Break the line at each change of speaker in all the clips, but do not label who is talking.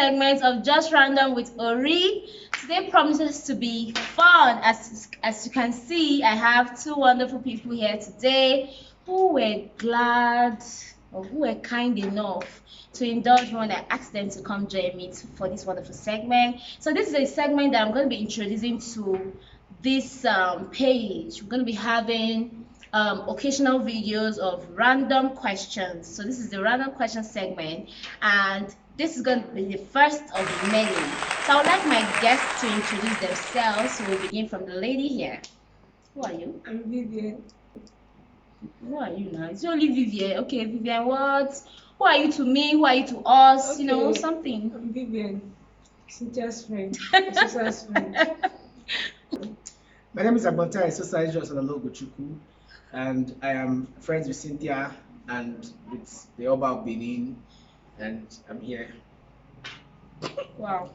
segment of Just Random with Orih. Today promises to be fun. As you can see, I have two wonderful people here today who were glad or who were kind enough to indulge me when I asked them to come join me for this wonderful segment. So this is a segment that I'm going to be introducing to this page. We're going to be having occasional videos of random questions. So this is the random question segment, and this is going to be the first of many. So I would like my guests to introduce themselves. So we'll begin from the lady here. Who are you?
I'm Vivian.
Who are you now? It's only Vivian. Okay, Vivian, what? Who are you to me? Who are you to us?
Okay.
You know, something.
I'm Vivian, Cynthia's friend, Cynthia's friend.
My name is Agbonta Exercise Joshua, and I am friends with Cynthia and with the Oba of Benin, and I'm here.
Wow.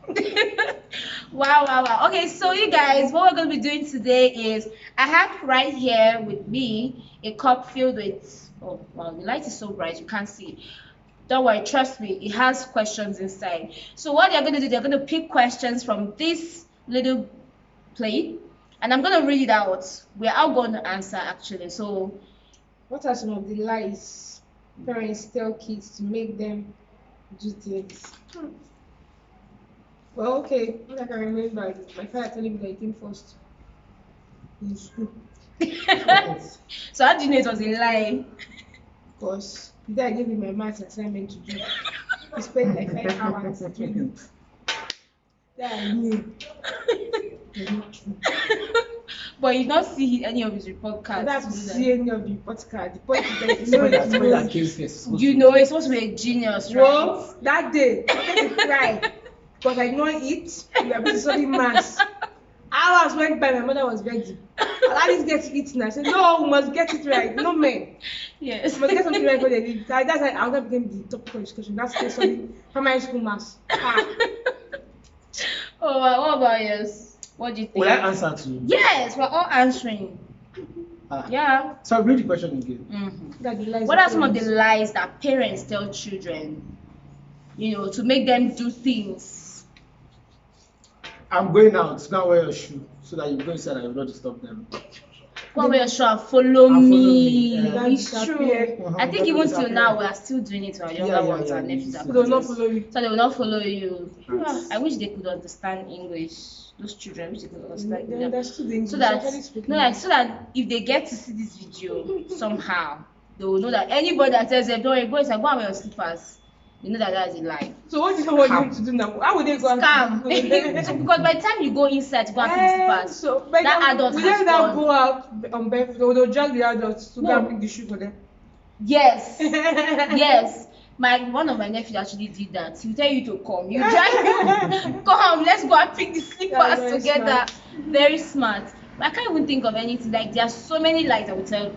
Wow. Okay, so you guys, what we're going to be doing today is I have right here with me a cup filled with, oh wow, the light is so bright you can't see. Don't worry, trust me, it has questions inside. So what they're going to do, they're going to pick questions from this little plate, and I'm going to read it out. We're all going to answer actually. So
What are some of the lies parents tell kids to make them do things? Well, okay, what I can remember is my father telling me that he came first in school.
so how do you know it was a lie?
Because the day I gave him my maths assignment to do, he spent like 5 hours doing it. That I knew. It's not true.
But you don't see any of his report
I
cards.
don't have to see any of the report card. The point is that
Somebody that came first.
You know, it's supposed to be a genius, right?
well, that day, I had to cry because I did not eat. We were busy studying maths. Hours went by, my mother was ready. Allow this girl to eat now. I said, no, we must get it right. No men.
Yes.
We must get something right for the league. That's why I was became the top qualification. That's still studying primary school maths.
Oh, well, what about yours? What do you think?
Will I answer to you?
Yes, we're all answering. Yeah.
So read the question again.
Mm-hmm. What are some of the lies that parents tell children, you know, to make them do things?
I'm going out. Go and wear your shoe so that you go inside and you will not disturb them.
Go away, sure, follow me.
Yeah.
It's true.
Disappear.
I think even till now we are still doing it to our younger ones and nephews.
So they will not follow you.
So they will not follow you.
Yes.
I wish they could understand English. Those children, I wish they could understand
They
English.
understood the English.
So that
Actually speaking.
no, like so that if they get to see this video somehow, they will know that anybody that tells them don't worry, go inside, go and wear your slippers, you know that is a lie.
So what do you want them to do now? How would they go and
Scam. So because by the time you go inside to go and pick slippers,
So by
that
then,
adult
will
has
they now
gone.
go out on barefoot? Or they'll drag the adults to go
No.
and pick the shoe for them?
yes, yes. One of my nephews actually did that. He'll tell you to come. You drive come, let's go and pick the slippers
very
together. Very smart. But I can't even think of anything. Like there are so many lies I would tell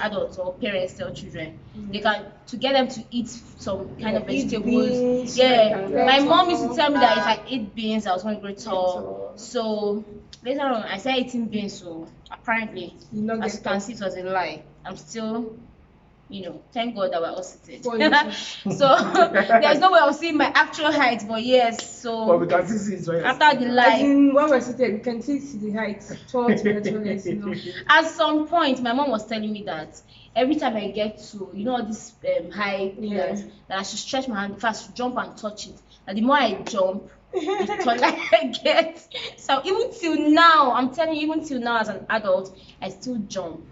adults or parents tell children. They can to get them to eat some kind of
Eat
vegetables.
beans,
Yeah.
like
My mom used to
vegetable.
tell me that if I eat beans I was hungry
So-
So later on I started eating beans, so apparently
You not
as
get
you can see it was a lie. I'm still, you know, thank God that we're all seated.
For you.
So there's no way of seeing my actual height, but yes,
But we
so
can see it's right.
after the
As
lie,
in, when we're seated, we can see the height. Tall to the tallest, you know.
at some point my mom was telling me that every time I get to, you know, all these high pillars, that I should stretch my hand fast, jump and touch it. And the more I jump, the taller I get. So even till now, I'm telling you, even till now as an adult, I still jump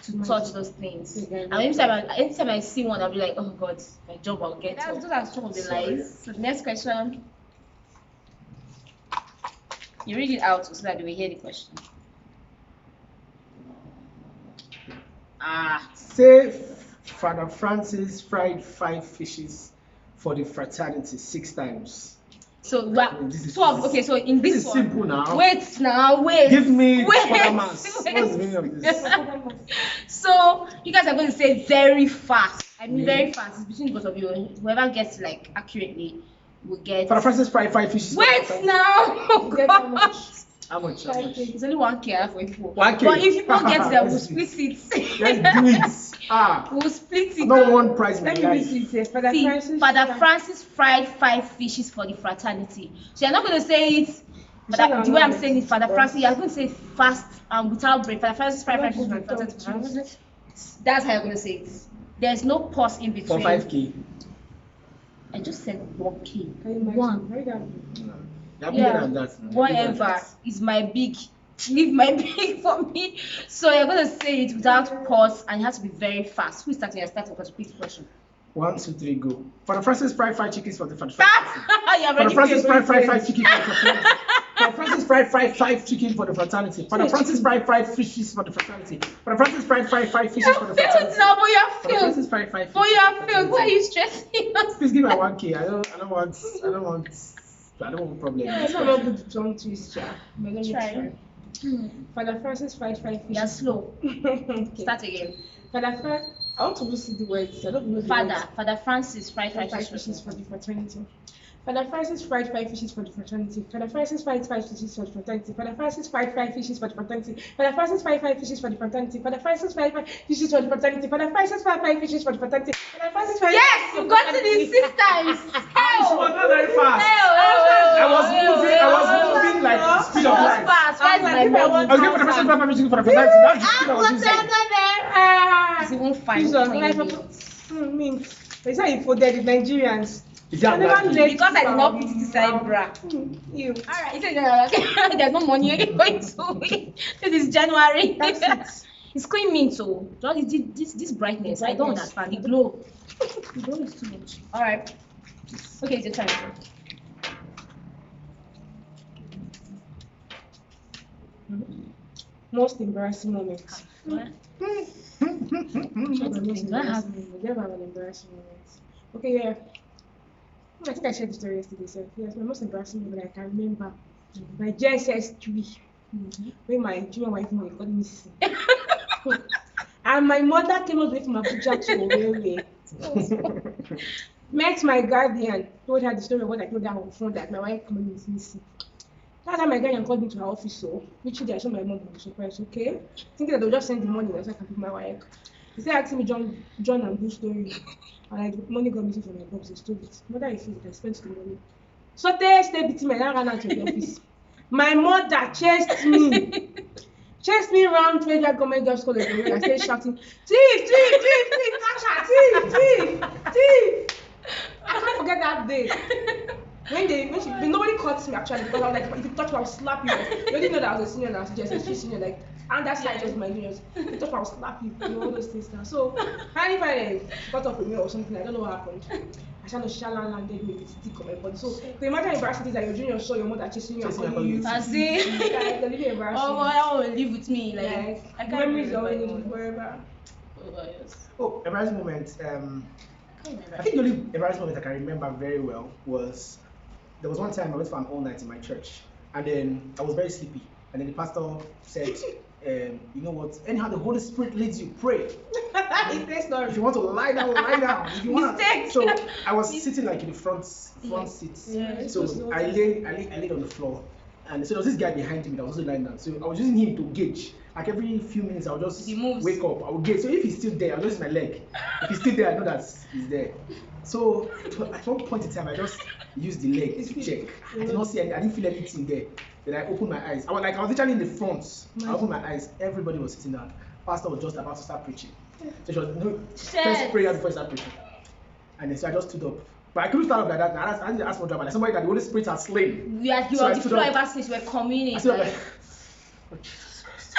to touch those things. And anytime I see one, I'll be like, oh God, if I jump, I'll get it. Those are some of the lies. So the next question. You read it out so that we hear the question.
Say Father Francis fried 5 fishes for the fraternity 6 times.
So
This is-
okay, so in
This
this
is
one,
simple now.
wait.
Give me
wait,
further mass. What's the meaning of this?
So you guys are going to say very fast. I mean
Yeah.
very fast. It's between both of you. Whoever gets like accurately will get.
Father Francis fried 5 fishes. for the
Wait
fraternity.
now. Oh,
Get how
God.
much?
How much? How much?
It's only 1K for people.
1K.
But if people get there, we'll
Let's
split it.
Let's do it.
We'll split it.
No one price in my
Let me
life.
visit here. Father
See,
Francis.
Father Francis fried 5 fishes for the fraternity. So you're not going to say it. But
Sure,
the way I'm
no,
saying it, Father
but-
Francis, you're going to say fast and without break. Father Francis fried 5 fishes for the fraternity. That's how you're going to say it. There's no pause in
For
between.
5K.
I just said 1K.
Can you imagine?
One.
Why that?
You're bigger than that. You're bigger than
Whatever
that.
is my big. Leave my big for me. So you're going to say it without pause and it has to be very fast. Who's starting? I start because repeat the question.
1, 2, 3, go. Father Francis fried 5 chickens for the fraternity.
You're
Father
ready.
Francis fried 5 chickens for the fraternity. Father Francis fried 5 chicken for the fraternity. Father Francis fried 5 fishes for the fraternity. Father Francis fried 5 fishes for the
Failed
fraternity.
now, but you're
Father
failed.
Francis fried 5
But
fishes
you
for
are
the
failed. Why are
fraternity.
you stressing us?
Please give me a 1K. I don't want problem.
Yeah, it's not good to tongue twist, yeah. But let me
Try.
try. Father Francis fried 5 fish.
You're slow.
Okay.
Start again.
Father Francis. I want to see the words. I don't know the words.
Father Francis fried 5
5
fishes.
fishes for the fraternity. Father Francis fried 5 fishes for the fraternity. Father Francis fried 5 fishes for the fraternity. Father Francis fried 5 fishes for the fraternity. Father Francis fried 5 fishes for the fraternity. Father Francis fried 5 fishes for the fraternity. Father Francis fried 5 fishes for the fraternity. Father Francis fried.
Yes, you've gotten it 6 times.
She was not very fast.
I
was moving like the speed of light.
fast. Why is my
I was going for the first 5 chicken for the fraternity. That's the speed I was using.
It's even fine.
Jesus, life means. They say if for the Nigerians.
Is that
I never
bad?
let
Because I did not put it inside bra.
You.
Alright, you said there's no money going to it. This is January.
That's it.
It's clean mint, so this brightness. I don't understand. The glow. The glow is too much. Alright. Okay, it's your turn.
Most embarrassing moments.
What?
Most
Do I have-
never have an embarrassing moment. Okay, yeah. I think I shared the story yesterday. So yes, my most embarrassing moment I can remember. My JSS3, when my junior wife mom called me sick. And my mother came all the way from Abuja to Owerri. Met my guardian, told her the story of what I told her on the phone that my wife called me missing. That time my guardian called me to her office, so which day I showed my mom was surprised, okay? Thinking that they'll just send the money so I can pick my wife. He started asking me John and Boo story. And like money got missing from my box, they stole it. Mother refused, I spent the money. So they stay beating me and I ran out of the office. My mother chased me. Chased me around Federal Government Girls College and I started shouting, thief, Natasha, thief. I can't forget that day. Nobody caught me actually because I was like, if you touch me, I'll slap you. You already know that I was a senior now, just a senior, like, and that side was my juniors. If you touch me, I'll slap you, all those things now. So, finally, if I got up with me or something, I don't know what happened. I shall not Shala landed me with a stick on my body. So, can you imagine embarrassing things that your junior saw your mother chasing you and calling you?
I see.
It's really embarrassing.
Oh, that will live with me. Like, I can't
memories
remember
always
anymore.
forever.
Oh, embarrassing moment. I think the only embarrassing moment I can remember very well was there was one time I went for an all night in my church, and then I was very sleepy, and then the pastor said, you know what? Anyhow, the Holy Spirit leads you, pray. If you want to lie down, lie down. If you want, so I was sitting like in the front seat.
Yeah,
So I laid on the floor, and so there was this guy behind me that was also lying down. So I was using him to gauge. Like every few minutes, I would just wake up. I would gauge. So if he's still there, I'll just use my leg. If he's still there, I know that he's there. So at one point in time, I just used the leg to check. I did not see any. I didn't feel anything there. Then I opened my eyes. I was literally in the front. I opened my eyes. Everybody was sitting down. Pastor was just about to start preaching. So she was first prayer before he started preaching. And then so I just stood up. But I couldn't stand up like that. I didn't ask for drama. Like somebody that the Holy Spirit has slain.
You are
So I
on the
stood
floor
up.
ever since we're communing.
I stood up like, oh, Jesus Christ.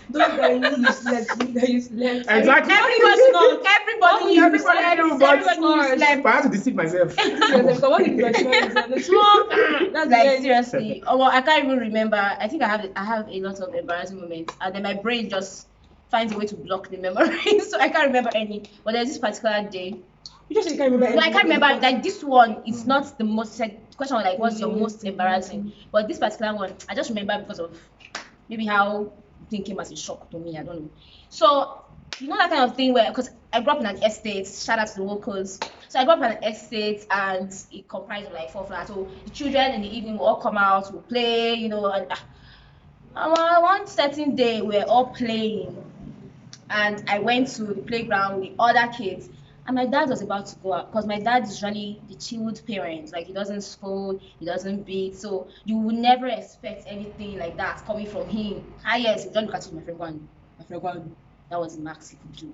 Those that you slept.
Exactly.
Everybody knows. Everybody knew.
Everybody knew, but I had to deceive myself.
Because what if you got the smoke? That's
Like
the
seriously. Oh, well, I can't even remember. I think I have a lot of embarrassing moments, and then my brain just finds a way to block the memory, so I can't remember any. But there's this particular day.
You just say you can't remember.
No, I can't remember. Like this one, it's not the most. The question was like, what's your most embarrassing? But this particular one, I just remember because of maybe how thing came as a shock to me. I don't know. So you know that kind of thing where, because I grew up in an estate, shout out to the locals. So I grew up in an estate and it comprised of like 4 flats. So the children in the evening will all come out, will play, you know, and one certain day we're all playing and I went to the playground with the other kids. And my dad was about to go out because my dad is really the chilled parent. Like he doesn't scold, he doesn't beat. So you would never expect anything like that coming from him. Ah yes, don't look at it, my friend one. My friend one. That was the max he could do.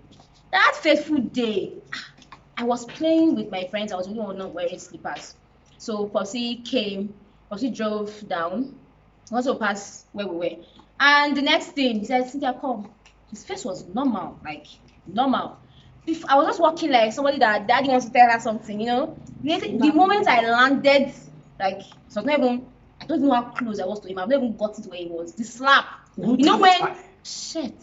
That fateful day, I was playing with my friends. I was the only one not wearing slippers. So Popsy came, Popsy drove down, also passed where we were. And the next thing, he said, Cynthia, come. His face was normal, like normal. If I was just walking like somebody that daddy wants to tell her something, you know. The moment I landed, like so not even, I don't even know how close I was to him. I've never even gotten to where he was. The slap, you know when shit,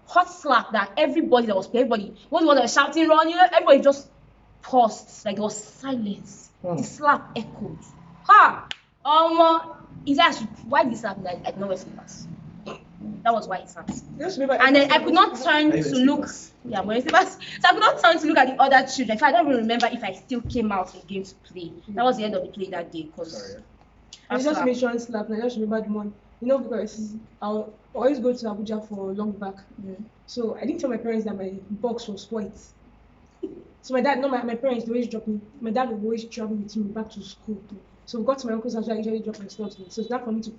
hot slap that everybody that was playing, everybody was the one that was shouting, run, you know, everybody just paused, like there was silence. The slap echoed. Ha! He said, why did he slap me? I did not wear slippers. That was why it slapped. And then I could not turn to look. Yeah, I'm wearing slippers. So I could not turn to look at the other children. In fact, I don't even remember if I still came out again to play. That was the end of the play that day. Because
I just mentioned slap. I just remembered one. You know, because I always go to Abuja for long back. So I didn't tell my parents that my box was white. So my dad, no, my parents, they always drop me. My dad would always travel with me back to school. So we got to my uncle's house, I usually drop my stuff. So it's not for me to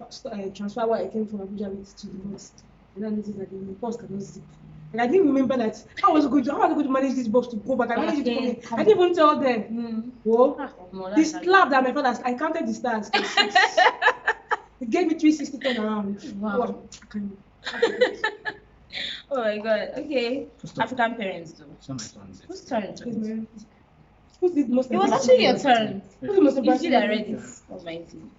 transfer what I came from Abuja with to the box. And then noticed that the box cannot zip. And I didn't remember that. How was I going to manage this box to go back? I managed it to come in. I didn't even tell them. Whoa. The slap that my father, I counted the stars. It gave me 360 turn around.
Wow. Oh my god. Okay. African parents though. Whose turn?
Who's the most?
It was actually your turn.
Who's the most
You
embarrassing?
did already. Oh my god.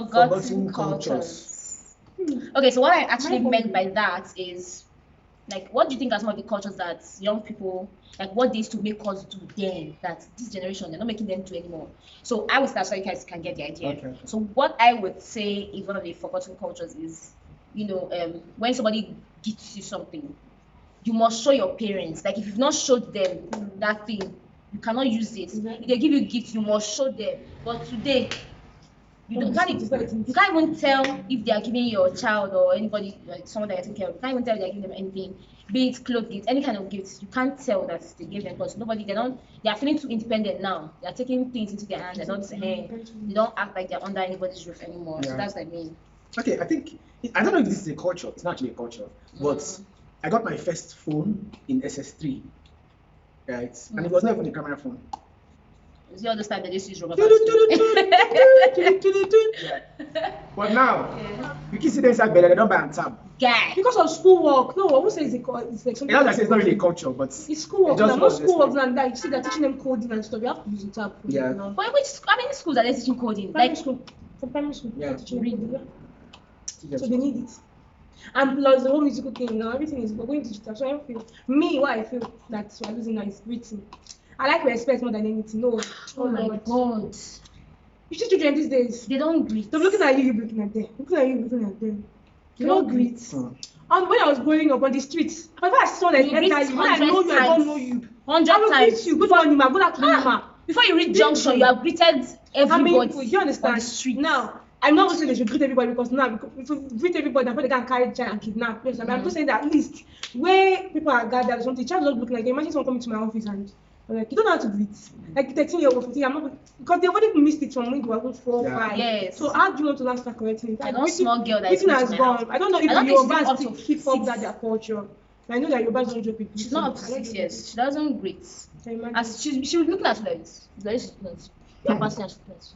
Forgotten cultures. Okay, so what I actually meant by that is, like, what do you think are some of the cultures that young people, like, what they used to make us do then that this generation they're not making them do anymore? So I would start so you guys can get the idea.
Okay.
So what I would say is one of the forgotten cultures is, you know, when somebody gives you something, you must show your parents. Like if you've not showed them that thing, you cannot use it. If they give you gifts, you must show them. But today, you can't even tell if they are giving your child or anybody, like someone that you're taking care of. You can't even tell if they're giving them anything, be it clothes gifts, any kind of gifts. You can't tell that they gave them because they are feeling too independent now. They are taking things into their hands. They don't act like they're under anybody's roof anymore. So that's what I mean.
Okay, I don't know if this is a culture. It's not actually a culture, but I got my first phone in SS3, right? And it was not even a camera phone.
Is the other time that this is rubber
But now, you can see them inside bed, they don't buy on tab.
Guy.
Because of schoolwork. No, I won't say it's like something.
It's not really a culture, but
it's schoolwork. Now, most schoolwork and that you see they're teaching them coding and stuff. You have to use the tab.
Yeah.
But how many schools are they teaching coding?
Primary school. For primary school,
yeah.
Teaching them coding. So they need it. And plus the whole musical thing, you know, everything is going digital. So I feel what I feel that we're losing now is greeting. I like respect more than anything. No.
Oh my god.
You see children these days.
They don't greet.
They're looking at you looking at them. Looking at you looking at them. They don't greet. And when I was growing up on the streets, if I saw that when I know you, I don't know you.
100
I will
times.
greet you. Good morning, ma. Good afternoon, ma.
Before you reach junction, you have greeted everybody.
You understand?
On the street.
Now, I'm not saying they should greet everybody because now, if you greet everybody, then they can carry child and kidnap. Yes, I'm just saying that at least where people are gathered or something, child doesn't look like. Imagine someone coming to my office and like, you don't know how to greet. Like 13-year-old, 14, I'm not, because they already missed it from when they were 4, 5.
Yes.
So how do you want to start correcting it?
I know small girl that
is has gone.
House.
I don't know if Yorubas still keep up that their culture. I know that Yorubas don't joke with people.
She's not up to 6 years. She doesn't greet. As she would look at you like this. You're passing as students.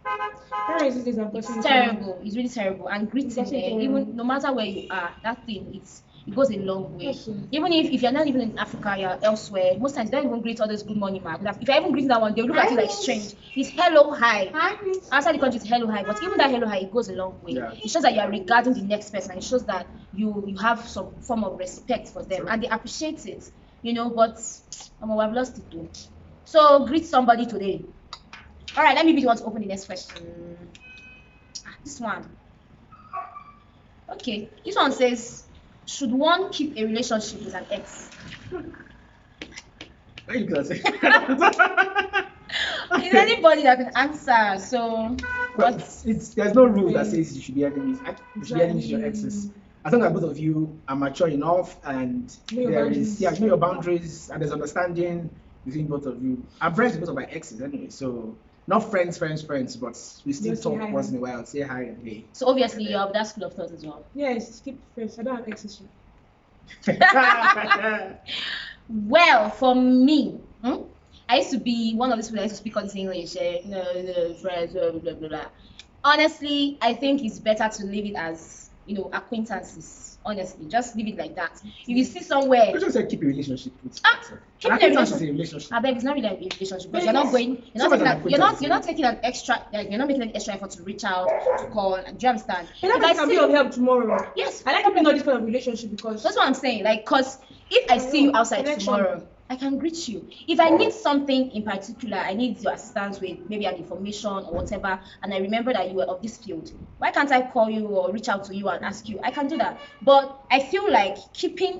It's terrible. It's really terrible. And greeting, even no matter where you are, that thing it goes a long way. Even if you're not even in Africa, you're elsewhere, most times they don't even greet others good morning, ma. If I even greet that one, they'll look at you like strange. It's hello, hi. Outside the country, it's hello, hi. But even that hello, hi, it goes a long way. Yeah. It shows that you are regarding the next person. It shows that you have some form of respect for them, and they appreciate it. You know, but I've lost it too. So greet somebody today. All right, let me be the one to open the next question. This one. Okay, this one says, should one keep a relationship with an ex?
Why you gonna say?
Is anybody that can answer? So
But
what?
there's no rule that says you should be enemies. You should be enemies to your exes. As long as both of you are mature enough and there is you know your boundaries and there's understanding between both of you. I'm friends with both of my exes anyway, so not friends, but we still
Just say
talk
hi,
once
hi.
in a while, say hi and hey.
So obviously you have that school of thought as well.
Yes, keep fresh. I don't have exes.
Well, for me, I used to be one of these people that used to speak all this English, friends, blah, blah, blah, blah. Honestly, I think it's better to leave it as, acquaintances. Honestly, just leave it like that. If you see somewhere,
I just said keep a relationship with
keep
an
a
acquaintance is a
relationship.
relationship.
I beg, it's not really a relationship because
Yes.
you're not taking an extra, like you're not making an extra effort to reach out, to call. Do you understand?
And that
If I
can be
see-
of help tomorrow.
Yes,
I like people know this kind of relationship because
that's what I'm saying. Like, cause if I see you outside
Connection.
tomorrow, I can greet you. If I need something in particular, I need your assistance with maybe an information or whatever, and I remember that you were of this field, why can't I call you or reach out to you and ask you? I can do that. But I feel like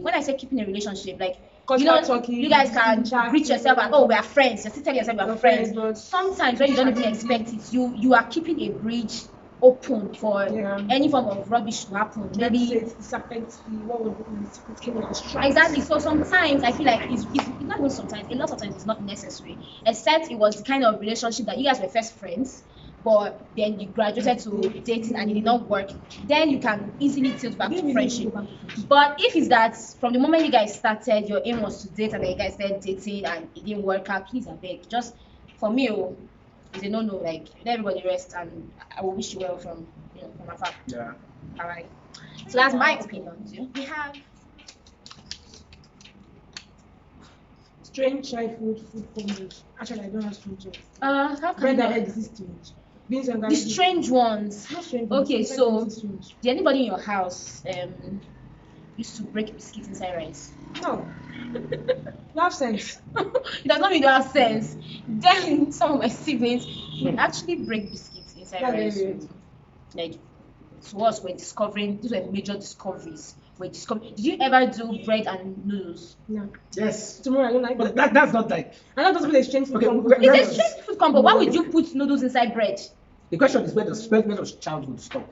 when I say keeping a relationship, like,
Cause
you know,
you're talking,
you guys can
chatting.
greet yourself and, oh, we are friends. You're still telling yourself we are
We're
friends.
friends, but-
Sometimes when you don't even expect it, you are keeping a bridge open for
Yeah.
any form of rubbish to happen.
maybe
Maybe
it's serpent, what would it came on strike.
exactly. So sometimes I feel like it's not even sometimes, a lot of times it's not necessary. Except it was the kind of relationship that you guys were first friends, but then you graduated to dating and it did not work. Then you can easily tilt back to friendship. But if it's that from the moment you guys started, your aim was to date and then you guys started dating and it didn't work out, please I beg. Just for me, it's a no-no. Like, let everybody rest, and I will wish you well from afar.
Yeah.
All right. So that's my opinion. We have
Strange childhood food combos. Actually, I don't have strange ones.
how can
Bread that
I
exists strange. Beans and
the
garlic.
strange ones?
Not strange.
Okay,
ones,
so
bread strange.
did anybody in your house used to break biscuits inside rice?
No. You have sense.
It does not mean you have sense. Then some of my siblings would actually break biscuits inside
That's
rice.
very weird.
Like, to us, these were major discoveries. Did you ever do bread and noodles?
No.
Yes.
Tomorrow I don't like
But
that.
that's not like
I know those people exchange food
Okay,
combo.
we-
It's
Yes.
a strange food combo. Why would you put noodles inside bread?
the question is where does childhood stop?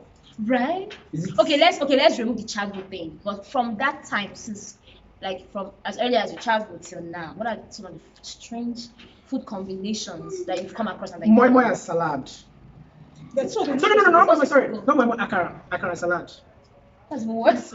Right?
Is it
Okay, let's remove the childhood thing. But from that time, since from as early as your childhood till now, what are some of the strange food combinations that you've come across and
moi moi and salad?
That's so
No, not moi moi, sorry. Not moi moi, akara salad.
That's even worse.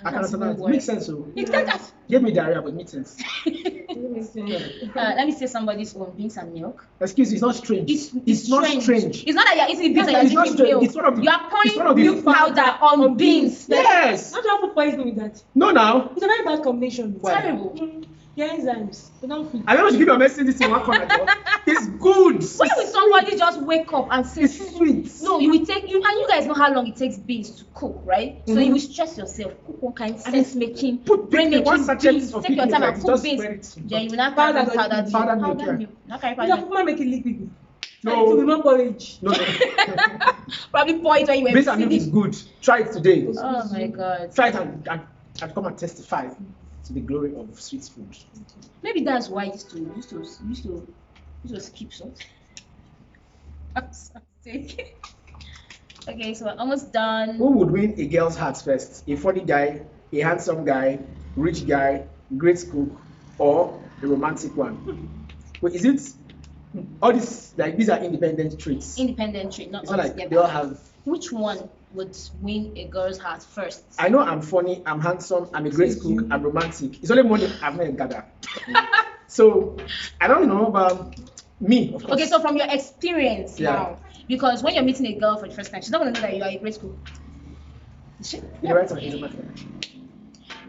Akara salad.
worse.
Makes sense, so.
It does.
Gave me diarrhea, but it makes sense.
Let me say somebody's own beans and milk.
Excuse me, it's not strange.
It's
not
strange.
strange.
It's not that you're eating beans
Yes,
and
it's
you're
not
drinking
strange.
milk.
It's one of the-
You are
it's one of
pouring
the-
milk powder on beans.
Yes.
Not to have food poisoning with that.
No, now.
It's a very bad combination.
Why?
Terrible.
Your enzymes. They don't fit.
I don't know if you keep your message this in one corner, though. It's good.
Why would somebody just wake up and say,
It's sweet.
no, you will take you and you guys know how long it takes beans to cook, right? So you will stress yourself, cook one kind sense making,
Put
brain
picnic, one
making
sachet
beans,
of
take your
picnic,
time
like,
and cook
just
beans.
spread it.
Then you will not
Powder
carry powder
milk.
Powder
milk.
milk, yeah.
Not carry
You
powder
don't
milk.
cook make it liquid.
No.
And it will be more porridge.
No, no.
Probably pour it when you were
Beans and milk is
busy.
good. Try it today.
Oh my god.
Try it and come and testify to the glory of sweet food.
Maybe that's why I used to skip salt. Okay, so we're almost done.
Who would win a girl's heart first? A funny guy, a handsome guy, rich guy, great cook, or a romantic one? Wait, is it all these these are independent traits?
Independent trait, not
It's not
all
like
together.
they all have.
Which one would win a girl's heart first?
I know I'm funny, I'm handsome, I'm a great cook, I'm romantic. It's only money I've met in Ghana. So I don't know, but me, of course.
Okay, so from your experience
Yeah.
now, because when you're meeting a girl for the first time, she's not gonna know that you are a great cook. Is she?
You're right on it.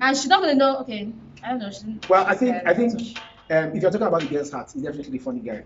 And she's not gonna know. Okay, I don't know.
Well, I think if you're talking about the girl's heart, it's definitely the funny guy.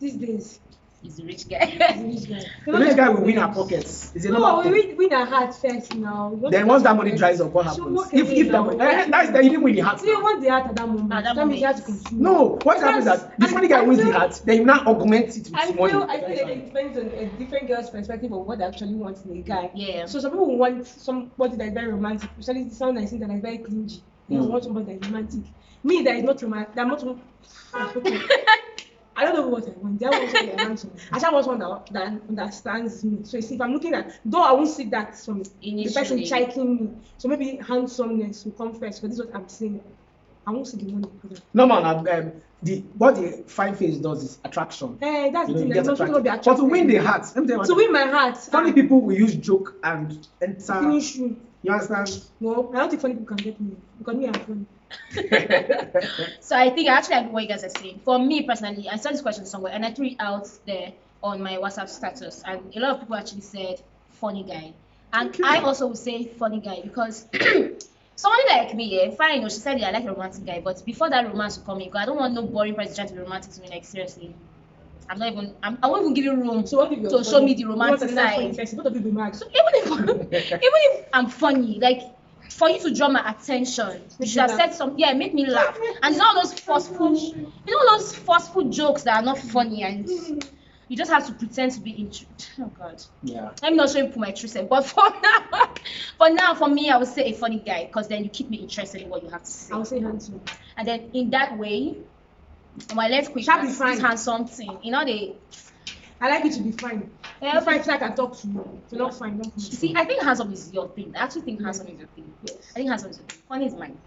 These days.
He's a rich guy.
This guy.
The rich guy will win our pockets. Is it
No,
normal
we
thing?
win our heart first now.
Then once that money dries up, what happens? If that money, that's that you didn't win the heart.
So you want the heart at that moment.
At that
That means you have
moment.
to continue.
No, what happens is that the funny guy wins the heart, then you now augment it
I
with
feel
money.
like it depends on a different girl's perspective of what they actually want in a guy.
Yeah.
So some people want somebody that is very romantic, especially someone that is that is very clingy. They want somebody that is romantic. Me, that is not romantic. I'm not. I don't know what I want. They want something I want. I just want someone that understands me. So you see, if I'm looking at, though I won't see that from the person
Initially.
chiking me. So maybe handsomeness will come first. But this is what I'm saying. I won't see the money.
No man, what the fine face does is attraction.
Hey, that's
You
the
know,
thing.
you
I'm
get
not supposed to be
attracted. But
attracted.
to win the heart, let me tell you
To
what.
win my heart.
Funny people will use joke and enter.
Finish you.
You understand?
No, I don't think funny people can get me because me, I'm funny.
So I think I actually agree what you guys are saying. For me personally, I saw this question somewhere and I threw it out there on my WhatsApp status, and a lot of people actually said funny guy, and I also would say funny guy because somebody like me, yeah, fine. She said, yeah, I like a romantic guy, but before that romance will come in, because I don't want no boring person trying to be romantic to me. Like seriously, I won't even give you room
So what if you're
to show me the romantic side.
What if you be mad?
So even if I'm funny, like for you to draw my attention, you should have said something. Yeah, make me laugh. And not those forceful jokes that are not funny, and you just have to pretend to be interested. Oh God.
Yeah.
Let me not show you my true self, but for me, I would say a funny guy, because then you keep me interested in what you have to say.
I'll say handsome.
And then in that way, my let's quick
Shall be
this
fine.
handsome thing. You know they.
I like you to be fine.
Yeah,
If I feel like I talk to you, you're not fine. Don't
You see, I think handsome is your thing. I actually think handsome is your thing.
Yes.
I think handsome is your thing. Funny is mine.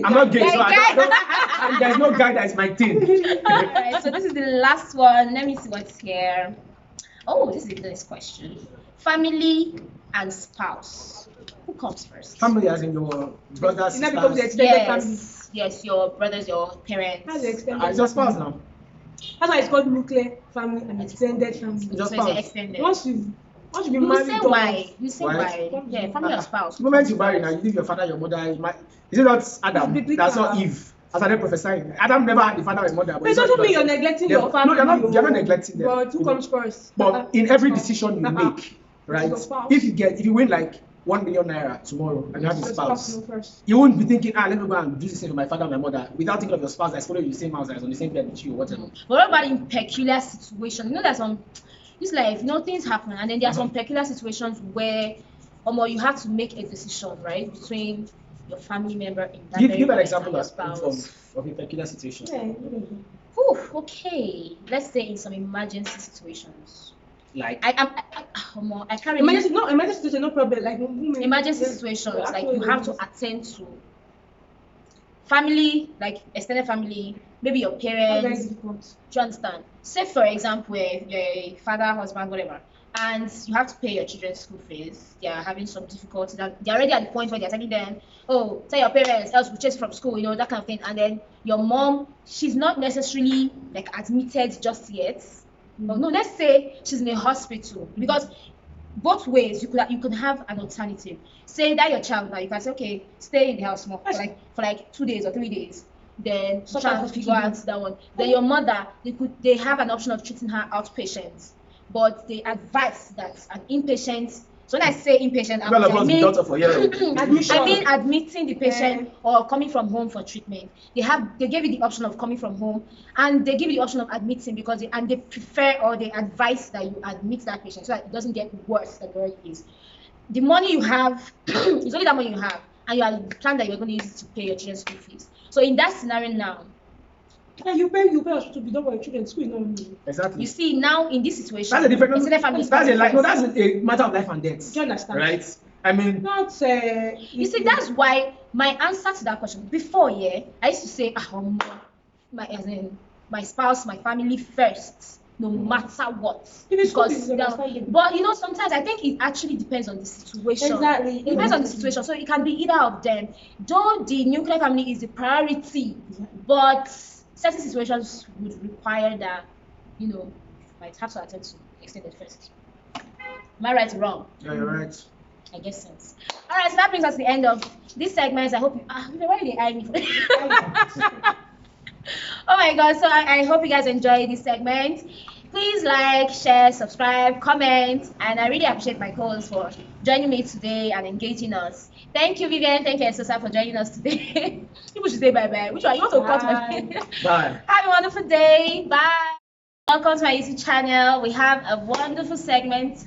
I'm not gay, so
Guy.
there's no guy that is my thing.
Alright, so this is the last one. Let me see what's here. Oh, this is the next question. Family and spouse. Who comes first?
Family as in your brothers,
It now becomes the
sisters.
extended family.
Yes, your brothers, your parents.
That's the extended.
It's your spouse now.
That's why it's called nuclear family and extended family.
Your
So it's
spouse.
extended.
Once you be
You
married,
say
don't-
why? You say
Why?
why? Yeah, family or spouse.
The moment you marry now, you leave your father, your mother. Is it not Adam?
biblical.
That's not Eve. As I prophesying. Adam never had the father and mother.
But it doesn't mean you're neglecting your family.
No, you're not neglecting them.
But who comes first?
But in every decision you make, right?
Your spouse.
If you win like 1 million naira tomorrow and you have a
Your
spouse,
know first.
you won't be thinking, let me go and do this thing with my father and my mother, without thinking of your spouse that's following you the same house, that's on the same bed with you or whatever.
But what about in peculiar situations? You know, there's some this life, things happen, and then there are some peculiar situations where you have to make a decision, right, between your family member in that
Give
very
an
moment
example
and
of,
your spouse.
of a peculiar situation.
Yeah.
Ooh, okay. Let's say in some emergency situations.
Like
I can't really.
Emergency situation, no problem. Like
Emergency situations, like you have to attend to family, like extended family, maybe your
Very
parents.
difficult.
Do you understand? Say for example, you're a father, husband, whatever, and you have to pay your children's school fees. They are having some difficulty. They're already at the point where they're telling them, "Oh, tell your parents, else we'll chase from school," that kind of thing. And then your mom, she's not necessarily like admitted just yet. No, let's say she's in a hospital, because both ways you could have an alternative. Say that your child now, you can say, okay, stay in the house more for like 2 days or 3 days. Then
Sort
try
out
to figure out that one. Then your mother, they have an option of treating her outpatient, but they advise that an inpatient. So when I say inpatient, I mean admitting the patient or coming from home for treatment. They gave you the option of coming from home, and they give you the option of admitting because they prefer or they advise that you admit that patient so that it doesn't get worse than where it is. The money you have is only that money you have, and you have planned that you're going to use it to pay your children's school fees. So in that scenario now,
Yeah, you pay hospital bill, don't worry, children school is not money.
exactly.
you see now in this situation,
That's a different.
extended family
That's
first.
a matter of life and death.
Do you understand?
Right? I mean,
Not
You see, that's why my answer to that question before, I used to say, my spouse, my family first, no matter what.
If it's good,
Because
it's understandable.
but sometimes I think it actually depends on the situation.
Exactly.
It depends on the situation. So it can be either of them. Though the nuclear family is the priority, but certain situations would require that, might have to attend to extended first. Am I right or wrong?
yeah, you're right.
I guess sense. All right, so that brings us to the end of this segment. I hope why did they eye me for Oh my god, so I hope you guys enjoyed this segment. Please like, share, subscribe, comment, and I really appreciate my co-hosts for joining me today and engaging us. Thank you, Vivian. Thank you, Esosa, for joining us today. People should say bye-bye. Which one? You want to cut my
Bye.
Have a wonderful day. Bye. Welcome to my YouTube channel. We have a wonderful segment.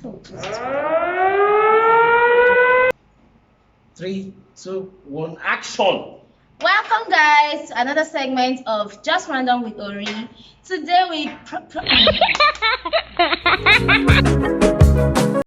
3, 2, 1, action.
Welcome, guys, to another segment of Just Random with Orih. Today we